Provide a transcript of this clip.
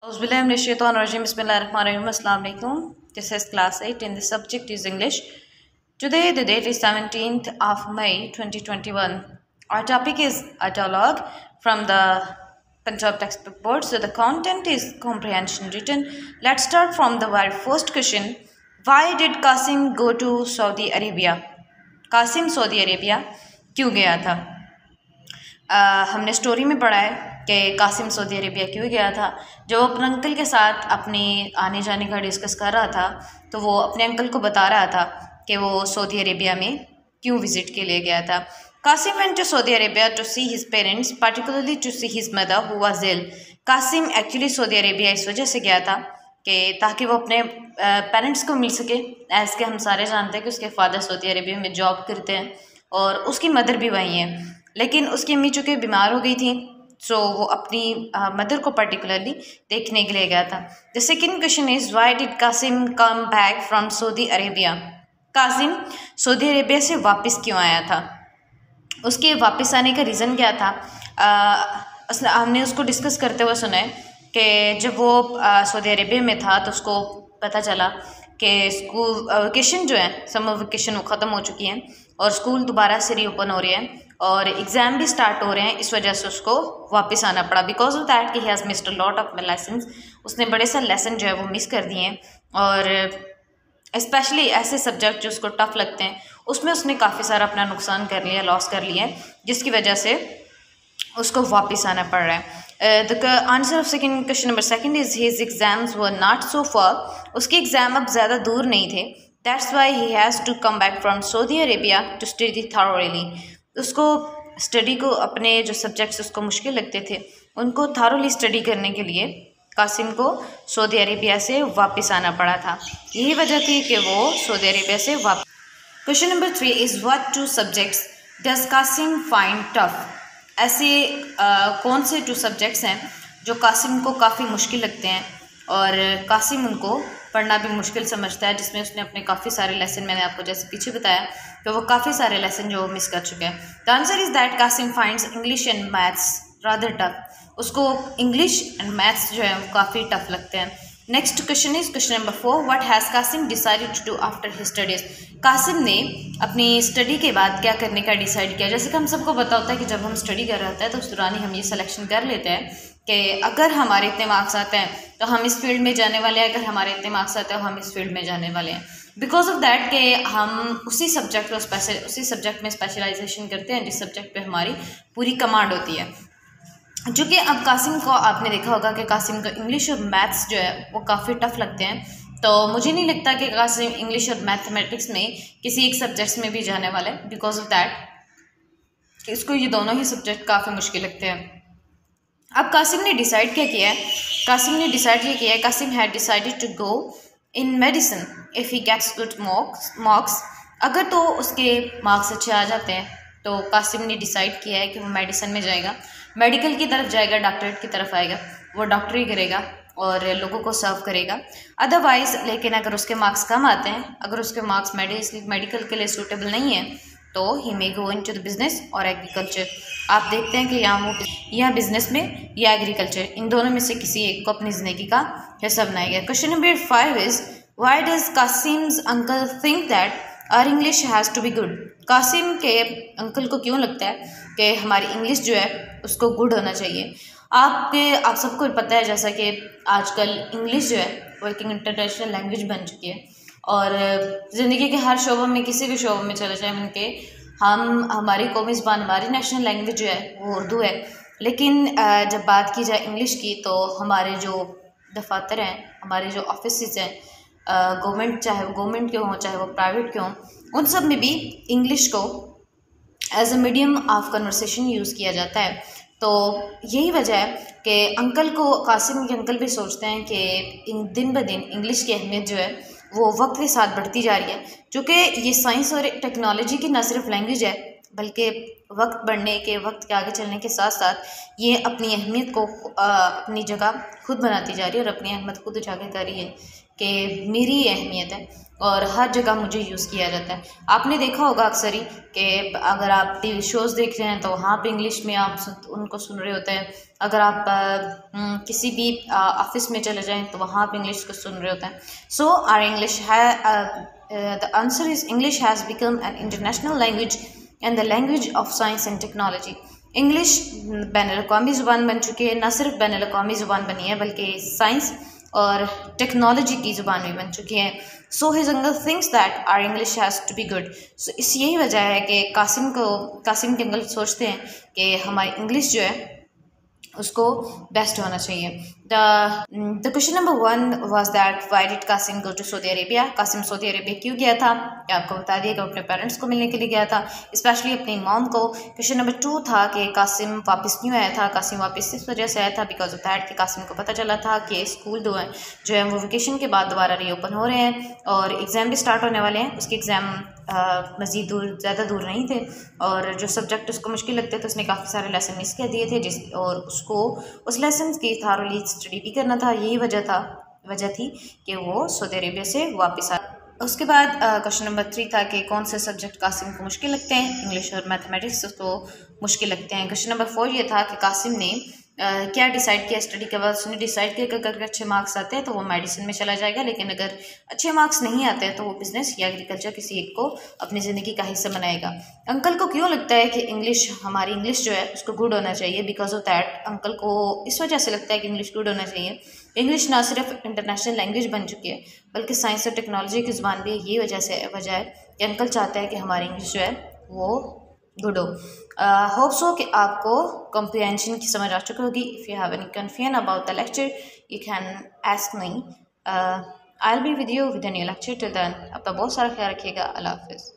Bismillahirrahmanirrahim. This is class 8 and the subject is English. Today the date is 17th of May 2021. Our topic is a dialogue from the Punjab textbook board. So the content is comprehension written. Let's start from the very first question. Why did Qasim go to Saudi Arabia? Qasim Saudi Arabia क्यों गया था? हमने story में पढ़ा है कि Qasim Saudi Arabia क्यों गया था। जब वो अपने अंकल के साथ अपने आने जाने का डिस्कस कर रहा था तो वो अपने अंकल को बता रहा था कि वो सऊदी अरेबिया में क्यों विज़िट के लिए गया था। Kasim went to Saudi Arabia to see his parents, particularly to see his mother who was ill. Kasim actually Saudi Arabia इस वजह से गया था कि ताकि वो अपने पेरेंट्स को मिल सके। एज़ के हम सारे जानते हैं कि उसके फादर सऊदी अरेबिया में जॉब करते हैं और उसकी मदर भी वहीं है, लेकिन उसकी अम्मी चूँकि बीमार हो गई थी सो वो अपनी मदर को पर्टिकुलरली देखने के लिए गया था। The second question is why did Kasim come back from Saudi Arabia? Qasim Saudi Arabia से वापस क्यों आया था? उसके वापस आने का रीज़न क्या था? हमने उसको डिस्कस करते हुए सुना है कि जब वो सऊदी अरेबिया में था तो उसको पता चला कि स्कूल वेकेशन जो है, समर वेकेशन वो ख़त्म हो चुकी हैं और स्कूल दोबारा से रीओपन हो रहे हैं और एग्ज़ाम भी स्टार्ट हो रहे हैं। इस वजह से उसको वापस आना पड़ा। बिकॉज ऑफ दैट कि he has missed a lot of lessons, उसने बड़े सारे लेसन जो है वो मिस कर दिए हैं और स्पेशली ऐसे सब्जेक्ट जो उसको टफ लगते हैं उसमें उसने काफ़ी सारा अपना नुकसान कर लिया, लॉस कर लिया है, जिसकी वजह से उसको वापस आना पड़ रहा है। The answer of second question number second is his exams were not so far. उसके एग्ज़ाम अब ज़्यादा दूर नहीं थे। That's why he has to come back from Saudi Arabia to study thoroughly. उसको स्टडी को, अपने जो सब्जेक्ट्स उसको मुश्किल लगते थे उनको थारोली स्टडी करने के लिए कासिम को सऊदी अरेबिया से वापस आना पड़ा था। यही वजह थी कि वो सऊदी अरेबिया से वापस। Question number 3 is what two subjects does Kasim find tough? ऐसे कौन से 2 सब्जेक्ट्स हैं जो कासिम को काफ़ी मुश्किल लगते हैं और कासिम उनको पढ़ना भी मुश्किल समझता है, जिसमें उसने अपने काफ़ी सारे लेसन, मैंने आपको जैसे पीछे बताया तो वो काफ़ी सारे लेसन जो मिस कर चुके हैं। The answer is that Kasim finds English and maths rather tough. उसको इंग्लिश एंड मैथ्स जो है वो काफ़ी टफ लगते हैं। Next question is question number 4, what has Kasim decided to do after his studies? Kasim ने अपनी स्टडी के बाद क्या करने का डिसाइड किया? जैसे कि हम सबको पता होता है कि जब हम स्टडी कर रहे होते हैं तो उस दौरान ही हम ये सिलेक्शन कर लेते हैं कि अगर हमारे इतने मार्क्स आते हैं तो हम इस फील्ड में जाने वाले हैं, अगर हमारे इतने मार्क्स आते हैं तो हम इस फील्ड में जाने वाले हैं। बिकॉज ऑफ दैट कि हम उसी सब्जेक्ट में स्पेशलाइजेशन करते हैं जिस सब्जेक्ट पे हमारी पूरी कमांड होती है। चूँकि अब कासिम को आपने देखा होगा कि कासिम को इंग्लिश और मैथ्स जो है वो काफ़ी टफ लगते हैं, तो मुझे नहीं लगता कि कासिम इंग्लिश और मैथमेटिक्स में किसी एक सब्जेक्ट्स में भी जाने वाला है। बिकॉज ऑफ दैट कि इसको ये दोनों ही सब्जेक्ट काफ़ी मुश्किल लगते हैं। अब कासिम ने डिसाइड क्या किया है? Kasim had decided to go in medicine if he gets good marks. अगर तो उसके मार्क्स अच्छे आ जाते हैं तो कासिम ने डिसाइड किया है कि वो मेडिसिन में जाएगा, मेडिकल की तरफ जाएगा, डॉक्टरेट की तरफ आएगा, वो डॉक्टरी करेगा और लोगों को सर्व करेगा। अदरवाइज़ लेकिन अगर उसके मार्क्स कम आते हैं, अगर उसके मार्क्स मेडिकल के लिए सूटेबल नहीं है तो ही मे गो इनटू द बिजनेस और एग्रीकल्चर। आप देखते हैं कि यहाँ बिजनेस में या एग्रीकल्चर, इन दोनों में से किसी एक को अपनी ज़िंदगी का हिस्सा बनाएगा। Question number 5 is why does Qasim's uncle think that our English has to be good? Qasim के अंकल को क्यों लगता है कि हमारी इंग्लिश जो है उसको गुड होना चाहिए? आप सबको पता है जैसा कि आजकल इंग्लिश जो है वो एक इंटरनेशनल लैंग्वेज बन चुकी है और ज़िंदगी के हर शोबों में, किसी भी शोबों में चले जाए उनके, हमारी कौमी ज़बान, हमारी नेशनल लैंग्वेज जो है वो उर्दू है। लेकिन जब बात की जाए इंग्लिश की तो हमारे जो दफातर हैं, हमारे जो ऑफिस हैं, गवर्नमेंट, चाहे वो गवर्नमेंट के हों चाहे वो प्राइवेट के हों, उन सब में भी इंग्लिश को as a medium of conversation use किया जाता है। तो यही वजह है कि कासिम के अंकल भी सोचते हैं कि दिन ब दिन इंग्लिश की अहमियत जो है वो वक्त के साथ बढ़ती जा रही है। क्योंकि ये साइंस और टेक्नोलॉजी की न सिर्फ लैंग्वेज है बल्कि वक्त के आगे चलने के साथ साथ ये अपनी अहमियत को अपनी जगह खुद बनाती जा रही है और अपनी अहमियत खुद उजागर कर रही है कि मेरी अहमियत है और हर जगह मुझे यूज़ किया जाता है। आपने देखा होगा अक्सर ही कि अगर आप टीवी शोज़ देख रहे हैं तो वहाँ पे इंग्लिश में आप उनको सुन रहे होते हैं। अगर आप किसी भी ऑफिस में चले जाएं तो वहाँ आप इंग्लिश को सुन रहे होते हैं। सो आवर इंग्लिश है the answer is English has become an international language and the language of science and technology. English बैनुल-अक़वामी ज़ुबान बन चुकी है, न सिर्फ बैनुल-अक़वामी ज़ुबान बनी है बल्कि साइंस और टेक्नोलॉजी की ज़ुबान भी बन चुकी है। So his uncle thinks that our English has to be good. So इस यही वजह है कि कासिम के अंकल सोचते हैं कि हमारी इंग्लिश जो है उसको बेस्ट होना चाहिए। The question number 1 was that why did Qasim go to Saudi Arabia. Qasim Saudi Arabia क्यों गया था? आपको बता दिया कि अपने पेरेंट्स को मिलने के लिए गया था, स्पेशली अपनी मॉम को। क्वेश्चन नंबर 2 था कि कासिम वापस क्यों आया था। कासिम वापस इस वजह से आया था बिकॉज ऑफ दैट कि कासिम को पता चला था कि स्कूल जो है वो वेकेशन के बाद दोबारा रीओपन हो रहे हैं और एग्ज़ाम भी स्टार्ट होने वाले हैं। उसके एग्ज़ाम मज़ीद ज़्यादा दूर नहीं थे और जो सब्जेक्ट उसको मुश्किल लगते थे उसने काफ़ी सारे लेसन मिस कर दिए थे और उसको उस लेसन की थारोली स्टडी भी करना था। यही वजह थी कि वो सऊदी अरेबिया से वापस आया। उसके बाद क्वेश्चन नंबर 3 था कि कौन से सब्जेक्ट कासिम को मुश्किल लगते हैं। इंग्लिश और मैथमेटिक्स उसको मुश्किल लगते हैं। क्वेश्चन नंबर 4 ये था कि कासिम ने क्या डिसाइड किया स्टडी के बाद। उसने डिसाइड किया कि अगर अच्छे मार्क्स आते हैं तो वो मेडिसिन में चला जाएगा, लेकिन अगर अच्छे मार्क्स नहीं आते हैं तो वो बिज़नेस या एग्रीकल्चर किसी एक को अपनी ज़िंदगी का हिस्सा बनाएगा। अंकल को क्यों लगता है कि हमारी इंग्लिश जो है उसको गुड होना चाहिए? बिकॉज ऑफ दैट अंकल को इस वजह से लगता है कि इंग्लिश गुड होना चाहिए। इंग्लिश ना सिर्फ इंटरनेशनल लैंग्वेज बन चुकी है बल्कि साइंस और टेक्नोलॉजी की ज़ुबान भी ये वजह है कि अंकल चाहते हैं कि हमारी इंग्लिश जो है वो गुड हो। होप सो कि आपको कॉम्प्रिहेंशन की समझ आ चुकी होगी। If you have any confusion about the lecture you can ask me. I will be with you with a new lecture. Till then अपना बहुत सारा ख्याल रखिएगा। अल्लाह हाफिज़।